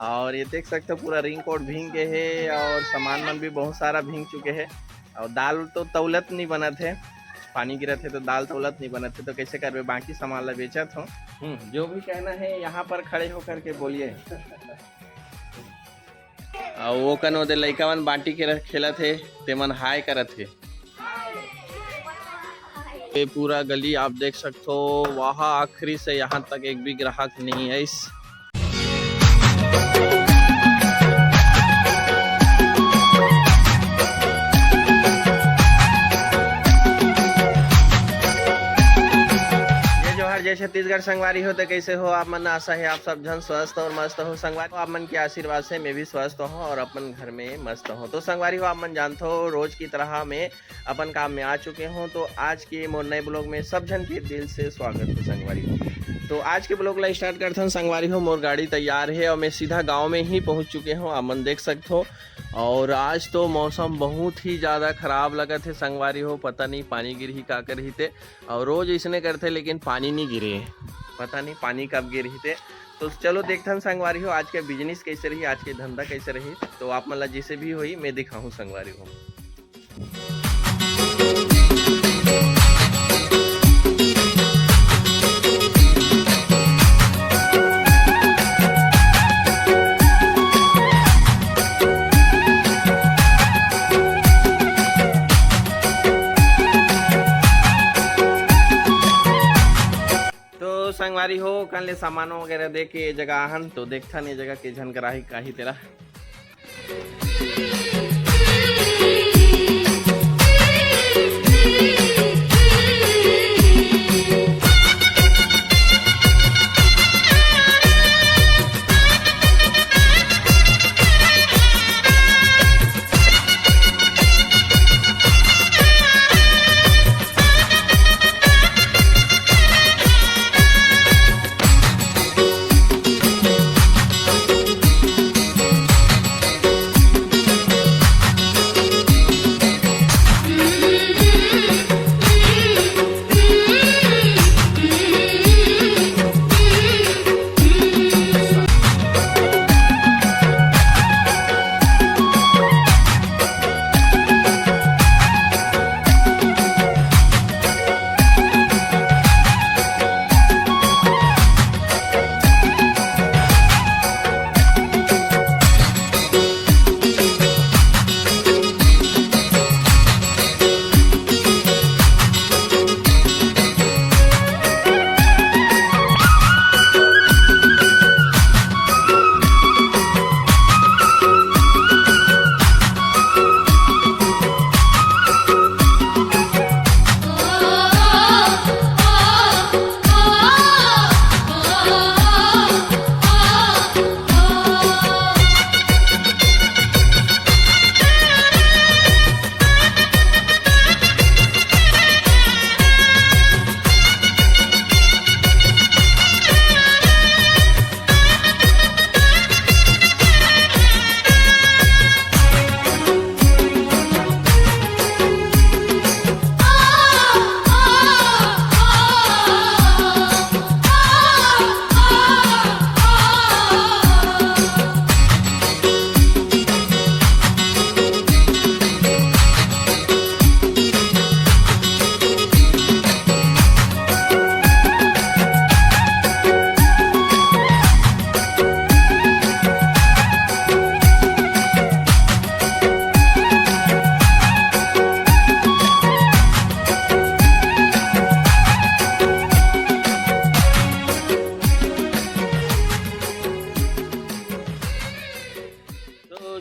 और ये देख सकते हो पूरा रिंग कोट भींग गए है और सामान मन भी बहुत सारा भींग चुके हैं। और दाल तो तौलत नहीं बना थे, पानी गिरा थे तो दाल तौलत नहीं बना थे, तो कैसे करवे बाकी सामान ला बेचत हो। जो भी कहना है यहाँ पर खड़े होकर के बोलिए। और वो कन ओदे लइका मन बाटी के खेलत थे, ते मन हाय करत थे। ये पूरा गली आप देख सकते हो, वहाँ आखिरी से यहाँ तक एक भी ग्राहक नहीं है। इस जय छत्तीसगढ़ संगवारी हो तो कैसे हो आप मन। आशा है आप सब जन स्वस्थ और मस्त हो। संगवारी आप मन के आशीर्वाद से मैं भी स्वस्थ हूँ और अपन घर में मस्त हूँ। तो संगवारी हो आप मन जानते हो रोज की तरह मैं अपन काम में आ चुके हूँ। तो आज के मोर नए ब्लॉग में सब जन के दिल से स्वागत है संगवारी हो। तो आज के ब्लॉग ला स्टार्ट करते हैं संगवारी हो। मोर गाड़ी तैयार है और मैं सीधा गाँव में ही पहुँच चुके हूँ, आप मन देख सकते हो। और आज तो मौसम बहुत ही ज़्यादा ख़राब लगा थे संगवारी हो, पता नहीं पानी गिर ही का कर ही थे। और रोज़ इसने करते लेकिन पानी नहीं गिरे, पता नहीं पानी कब गिर ही थे। तो चलो देखते हैं संगवारी हो आज के बिजनेस कैसे रही, आज के धंधा कैसे रही। तो आप मतलब जैसे भी हुई मैं दिखाऊँ संगवारी हो। संगवारी हो कल ले सामान वगैरह दे के ये जगह आहन, तो देखता नहीं जगह के झन कराही काही तेरा।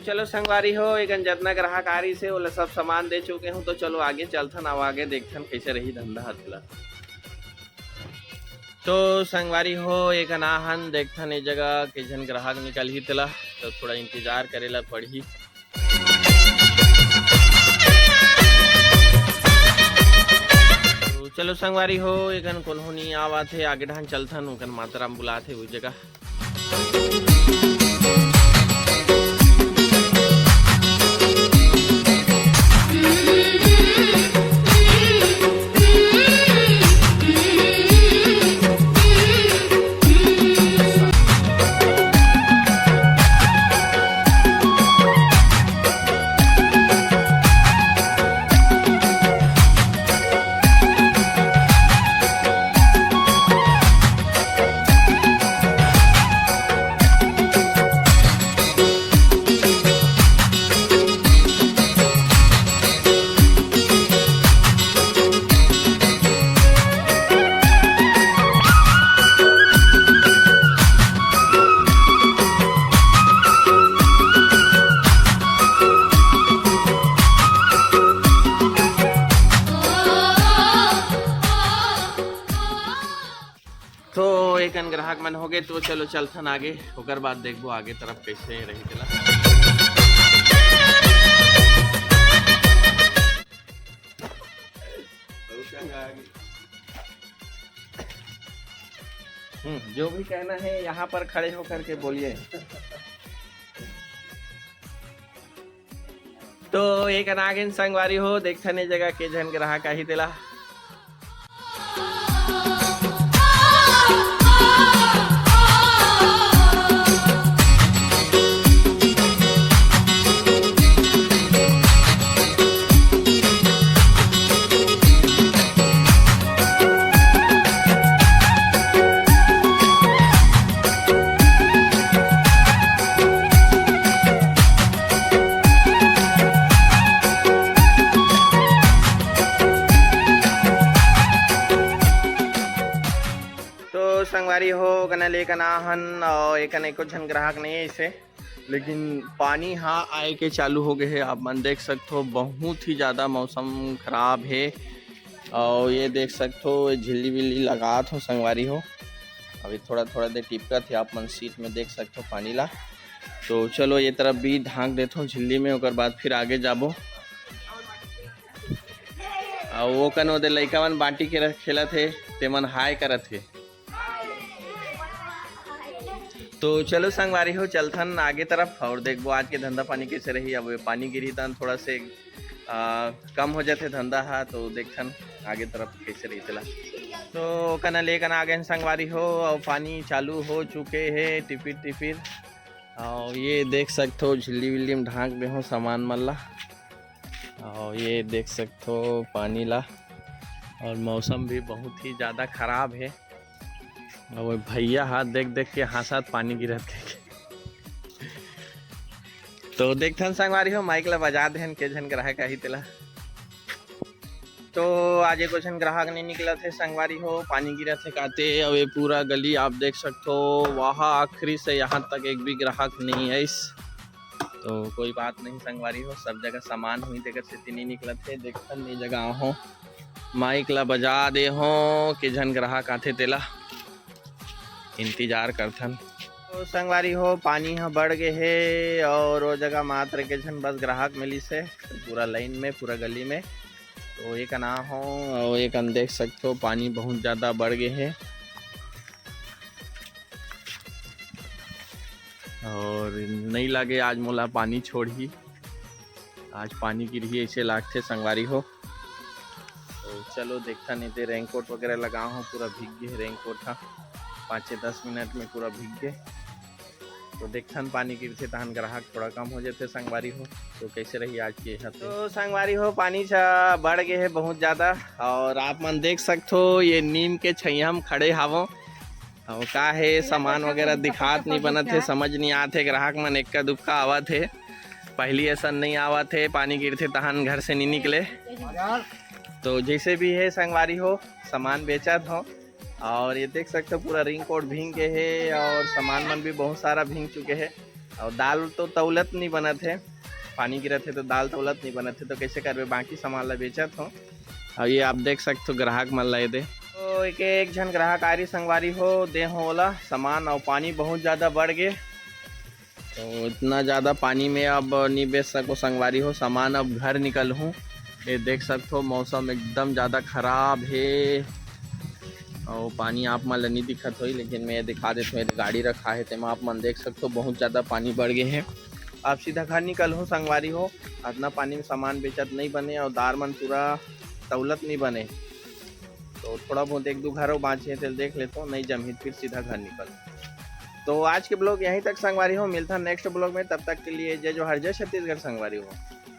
चलो संगवारी हो एक जितना ग्राहक आ रही से वो सब सामान दे चुके हूँ। तो चलो आगे चलथन, अब आगे देखथन कैसे रही धंधा हतला। तो संगवारी हो एक अनाहन देखथन ये जगह के जन ग्राहक निकल ही तला, तो थोड़ा इंतजार करेला पड़ी। तो चलो संगवारी हो एक कोल्हो नहीं आवा थे, आगे ढान चलथन उकन माताराम बुलाते उस जगह। झन ग्राहक मन हो गए तो चलो चलथन आगे, ओकर बाद देखबो आगे तरफ कैसे रही तेला। जो भी कहना है यहाँ पर खड़े होकर के बोलिए। तो एक अनागिन संगवारी हो देखने जगह के झन ग्राहक आही तेला। संगवारी हो कना लेकन आहन और एक एको झन ग्राहक नहीं है इसे, लेकिन पानी हाँ आए के चालू हो गए है। आप मन देख सकते हो बहुत ही ज़्यादा मौसम खराब है और ये देख सकते हो झिल्ली विल्ली लगात हो संगवारी हो। अभी थोड़ा थोड़ा देर टिपका थे, आप मन सीट में देख सकते हो पानी ला। तो चलो ये तरफ भी ढांक देता हूँ झिल्ली में, ओकर बाद फिर आगे जाबो। और वो कन ओदे लइका मन बाटी के खेला थे, ते मन हाय करत थे। तो चलो संगवारी हो चलथन आगे तरफ और देखबो आज के धंधा पानी कैसे रही। अब पानी गिरी तन थोड़ा से कम हो जाते धंधा हा, तो देखथन आगे तरफ कैसे रही तेला। तो कना लेकन आगे संगवारी हो और पानी चालू हो चुके है टिपिर टिपिर। और ये देख सकते हो झिल्ली विल्ली में ढांक दे हो सामान मन ला। और ये देख सकते हो पानी ला, और मौसम भी बहुत ही ज़्यादा खराब है। और भैया हाथ देख देख के हाथ पानी गिरत थे। तो देखथन संगवारी हो माइक ला बजा देहन के झन ग्राहक आही तेला। तो आज एको झन ग्राहक नहीं निकला थे संगवारी हो, पानी गिरा थे काते। और ये पूरा गली आप देख सकते हो, वहाँ आखिरी से यहाँ तक एक भी ग्राहक नहीं है। तो कोई बात नहीं संगवारी हो, सब जगह सामान हुई देकर से नहीं निकला थे। देखथन ये जगह हो माइक ला बजा दे हो के झन ग्राहक आथे तेला इंतजार करथन। तो संगवारी हो पानी हाँ बढ़ गए है और वो जगह मात्र के झन बस ग्राहक मिली से पूरा लाइन में पूरा गली में। तो एक ना हो और एक अन देख सकते हो पानी बहुत ज़्यादा बढ़ गए है। और नहीं लगे आज मोला पानी छोड़ी, आज पानी गिरी ऐसे लागते संगवारी हो। तो चलो देखता नहीं थे रेनकोट वगैरह लगा हूँ, पूरा भीग गए रेनकोट था, 5-10 मिनट में पूरा भीग गए। तो देखथन पानी गिरते तहन ग्राहक थोड़ा कम हो जाते संगवारी हो। तो कैसे रही आज की हफ्ते। तो संगवारी हो पानी बढ़ गए है बहुत ज़्यादा। और आप मन देख सकते हो ये नीम के छैया में खड़े हावो। और का है सामान वगैरह दिखात नहीं बनत है, समझ नहीं आते। ग्राहक मन इक्का दुक्का आवत है, पहली ऐसा नहीं आवत है, पानी गिरते तहन घर से नहीं निकले। तो जैसे भी है संगवारी हो सामान बेचत हो। और ये देख सकते हो पूरा रिंग कोट भींग के है और सामान मन भी बहुत सारा भींग चुके हैं। और दाल तो तौलत नहीं बना थे, पानी गिरा थे तो दाल तौलत नहीं बना थे। तो कैसे करवे बाकी सामान ला बेचत हो। और ये आप देख सकते हो ग्राहक मन ला दे। तो एक झन ग्राहक आ रही संगवारी हो दे हो ओला सामान। और पानी बहुत ज़्यादा बढ़ गए, तो इतना ज़्यादा पानी में अब नहीं बेच सको संगवारी हो सामान। अब घर निकल हूँ, ये देख सकते हो मौसम एकदम ज़्यादा ख़राब है। और पानी आप मन नहीं दिखत होई, लेकिन मैं दिखा देता हूँ। मेरी गाड़ी रखा है तेमा आप मन देख सकते हो बहुत ज़्यादा पानी बढ़ गए हैं। आप सीधा घर निकल हो संगवारी हो, इतना पानी में सामान बेचत नहीं बने और दार मन पूरा तौलत नहीं बने। तो थोड़ा बहुत एक दो घरों बाँचे तो देख लेता हूँ, नहीं जमी फिर सीधा घर निकल। तो आज के ब्लॉग यहीं तक संगवारी हो, मिलता है नेक्स्ट ब्लॉग में। तब तक के लिए जय जोहार, जय छत्तीसगढ़ संगवारी हो।